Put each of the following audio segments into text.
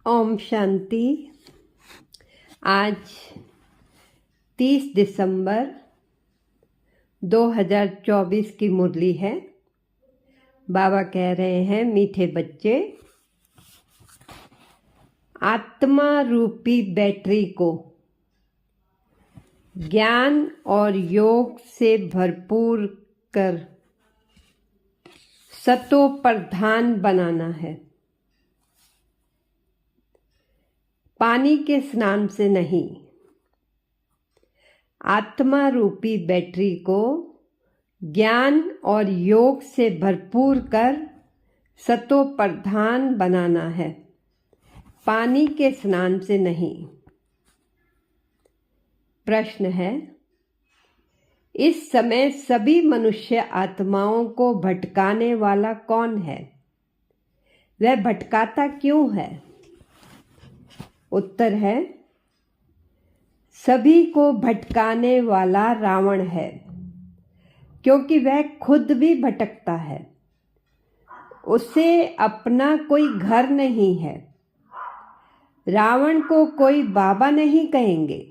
ओम शांति। आज 30 दिसंबर 2024 की मुरली है। बाबा कह रहे हैं, मीठे बच्चे, आत्मा रूपी बैटरी को ज्ञान और योग से भरपूर कर सतो प्रधान बनाना है। पानी के स्नान से नहीं, आत्मा रूपी बैटरी को ज्ञान और योग से भरपूर कर सतो प्रधान बनाना है, पानी के स्नान से नहीं। प्रश्न है, इस समय सभी मनुष्य आत्माओं को भटकाने वाला कौन है? वह भटकाता क्यों है? उत्तर है, सभी को भटकाने वाला रावण है, क्योंकि वह खुद भी भटकता है। उसे अपना कोई घर नहीं है। रावण को कोई बाबा नहीं कहेंगे।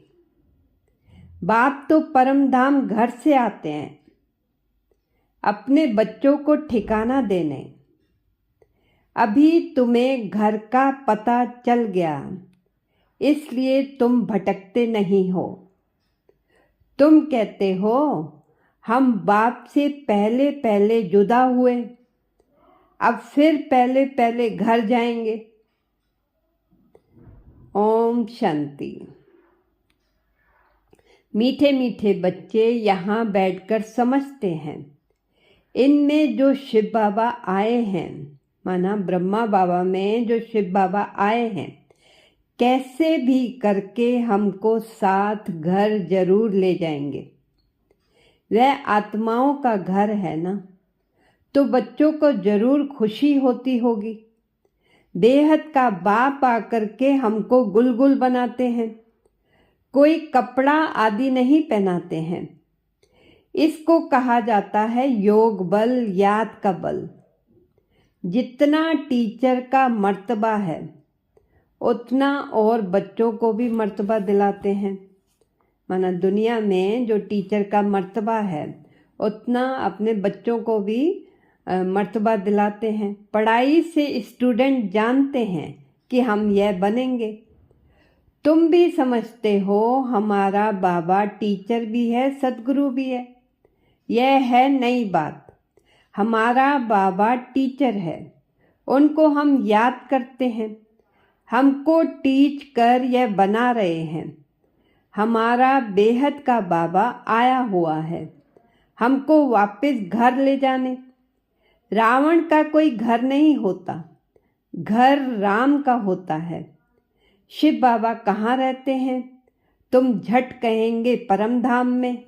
बाप तो परम धाम घर से आते हैं, अपने बच्चों को ठिकाना देने। अभी तुम्हें घर का पता चल गया, इसलिए तुम भटकते नहीं हो। तुम कहते हो, हम बाप से पहले पहले जुदा हुए, अब फिर पहले पहले घर जाएंगे। ओम शांति। मीठे मीठे बच्चे यहाँ बैठकर समझते हैं, इनमें जो शिव बाबा आए हैं, माना ब्रह्मा बाबा में जो शिव बाबा आए हैं, कैसे भी करके हमको साथ घर जरूर ले जाएंगे। वह आत्माओं का घर है ना, तो बच्चों को जरूर खुशी होती होगी। बेहद का बाप आकर के हमको गुलगुल बनाते हैं, कोई कपड़ा आदि नहीं पहनाते हैं। इसको कहा जाता है योग बल, याद का बल। जितना टीचर का मर्तबा है, उतना और बच्चों को भी मर्तबा दिलाते हैं। माना दुनिया में जो टीचर का मर्तबा है, उतना अपने बच्चों को भी मर्तबा दिलाते हैं। पढ़ाई से स्टूडेंट जानते हैं कि हम यह बनेंगे। तुम भी समझते हो हमारा बाबा टीचर भी है, सद्गुरु भी है। यह है नई बात। हमारा बाबा टीचर है, उनको हम याद करते हैं, हमको टीच कर यह बना रहे हैं। हमारा बेहद का बाबा आया हुआ है, हमको वापस घर ले जाने। रावण का कोई घर नहीं होता, घर राम का होता है। शिव बाबा कहाँ रहते हैं? तुम झट कहेंगे परम धाम में।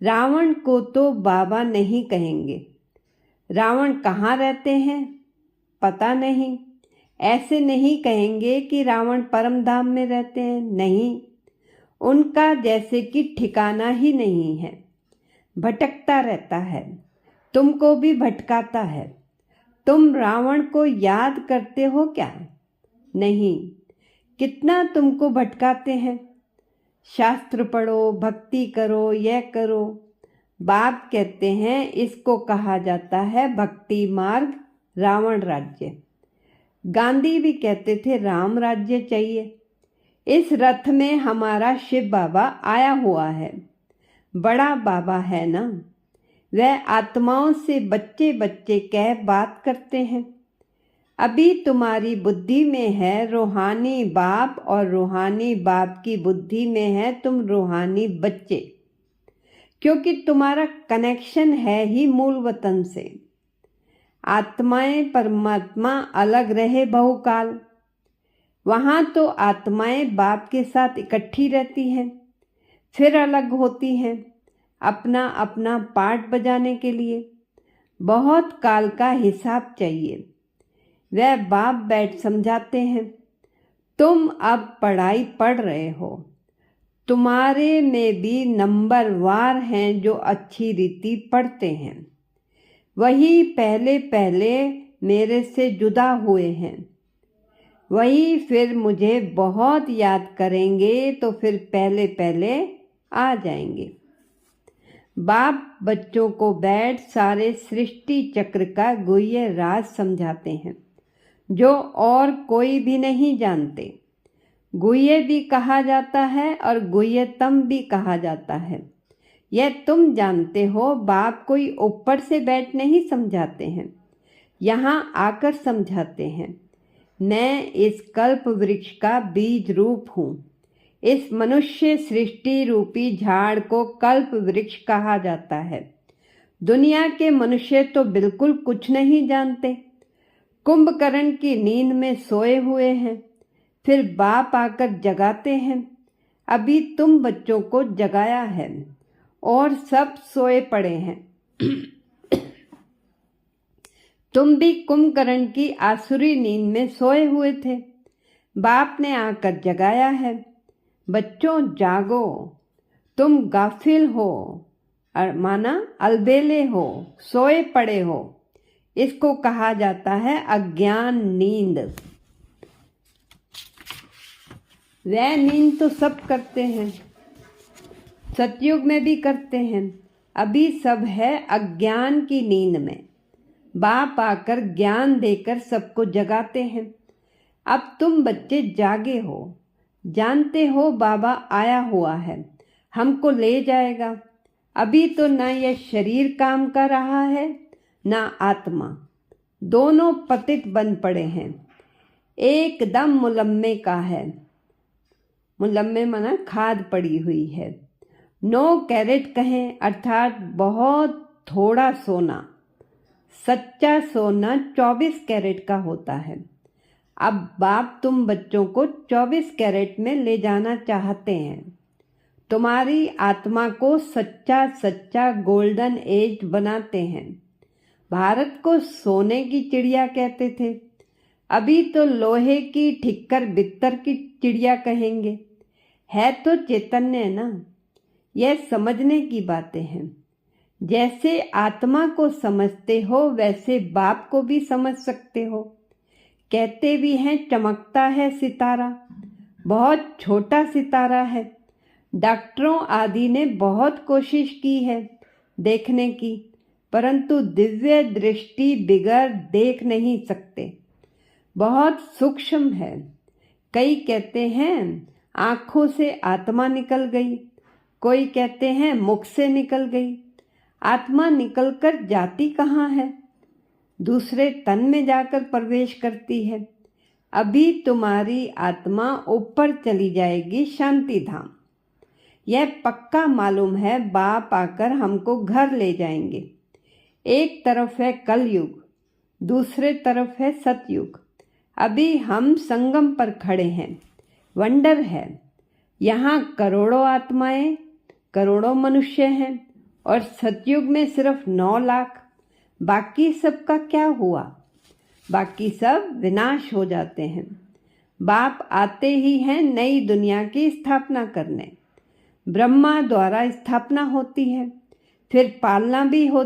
रावण को तो बाबा नहीं कहेंगे। रावण कहाँ रहते हैं? पता नहीं। ऐसे नहीं कहेंगे कि रावण परम धाम में रहते हैं, नहीं। उनका जैसे कि ठिकाना ही नहीं है, भटकता रहता है, तुमको भी भटकाता है। तुम रावण को याद करते हो क्या? नहीं। कितना तुमको भटकाते हैं। शास्त्र पढ़ो, भक्ति करो, यह करो। बाप कहते हैं इसको कहा जाता है भक्ति मार्ग, रावण राज्य। गांधी भी कहते थे राम राज्य चाहिए। इस रथ में हमारा शिव बाबा आया हुआ है, बड़ा बाबा है ना। वह आत्माओं से बच्चे बच्चे कह बात करते हैं। अभी तुम्हारी बुद्धि में है रूहानी बाप, और रूहानी बाप की बुद्धि में है तुम रूहानी बच्चे, क्योंकि तुम्हारा कनेक्शन है ही मूल वतन से। आत्माएं परमात्मा अलग रहे बहुकाल, वहाँ तो आत्माएं बाप के साथ इकट्ठी रहती हैं, फिर अलग होती हैं अपना अपना पार्ट बजाने के लिए। बहुत काल का हिसाब चाहिए। वह बाप बैठ समझाते हैं, तुम अब पढ़ाई पढ़ रहे हो, तुम्हारे में भी नंबर वार हैं जो अच्छी रीति पढ़ते हैं। वही पहले पहले मेरे से जुदा हुए हैं। वही फिर मुझे बहुत याद करेंगे तो फिर पहले पहले आ जाएंगे। बाप बच्चों को बैठ सारे सृष्टि चक्र का गुह्य राज समझाते हैं जो और कोई भी नहीं जानते। गुह्य भी कहा जाता है और गुह्यतम भी कहा जाता है। यह तुम जानते हो, बाप कोई ऊपर से बैठ नहीं समझाते हैं, यहाँ आकर समझाते हैं। मैं इस कल्प वृक्ष का बीज रूप हूँ। इस मनुष्य सृष्टि रूपी झाड़ को कल्प वृक्ष कहा जाता है। दुनिया के मनुष्य तो बिल्कुल कुछ नहीं जानते, कुंभकर्ण की नींद में सोए हुए हैं। फिर बाप आकर जगाते हैं। अभी तुम बच्चों को जगाया है और सब सोए पड़े हैं। तुम भी कुंभकर्ण की आसुरी नींद में सोए हुए थे, बाप ने आकर जगाया है। बच्चों जागो, तुम गाफिल हो और माना अलबेले हो, सोए पड़े हो। इसको कहा जाता है अज्ञान नींद। वह नींद तो सब करते हैं, सतयुग में भी करते हैं। अभी सब है अज्ञान की नींद में। बाप आकर ज्ञान देकर सबको जगाते हैं। अब तुम बच्चे जागे हो, जानते हो बाबा आया हुआ है, हमको ले जाएगा। अभी तो ना यह शरीर काम कर रहा है ना आत्मा, दोनों पतित बन पड़े हैं। एकदम मुलम्मे का है। मुलम्मे माना खाद पड़ी हुई है। 9 कैरेट कहें अर्थात बहुत थोड़ा सोना। सच्चा सोना 24 कैरेट का होता है। अब बाप तुम बच्चों को 24 कैरेट में ले जाना चाहते हैं। तुम्हारी आत्मा को सच्चा सच्चा गोल्डन एज बनाते हैं। भारत को सोने की चिड़िया कहते थे, अभी तो लोहे की ठिक्कर बित्तर की चिड़िया कहेंगे। है तो चैतन्य ना। यह समझने की बातें हैं। जैसे आत्मा को समझते हो वैसे बाप को भी समझ सकते हो। कहते भी हैं चमकता है सितारा, बहुत छोटा सितारा है। डॉक्टरों आदि ने बहुत कोशिश की है देखने की, परंतु दिव्य दृष्टि बिगर देख नहीं सकते। बहुत सूक्ष्म है। कई कहते हैं आँखों से आत्मा निकल गई, कोई कहते हैं मुख से निकल गई। आत्मा निकलकर जाती कहाँ है? दूसरे तन में जाकर प्रवेश करती है। अभी तुम्हारी आत्मा ऊपर चली जाएगी शांति धाम। यह पक्का मालूम है। बाप आकर हमको घर ले जाएंगे। एक तरफ है कलयुग, दूसरे तरफ है सतयुग। अभी हम संगम पर खड़े हैं। वंडर है। यहाँ करोड़ों आत्माएं, करोड़ों मनुष्य हैं और सतयुग में सिर्फ 9 लाख। बाकी सबका क्या हुआ? बाकी सब विनाश हो जाते हैं। बाप आते ही हैं नई दुनिया की स्थापना करने। ब्रह्मा द्वारा स्थापना होती है, फिर पालना भी होती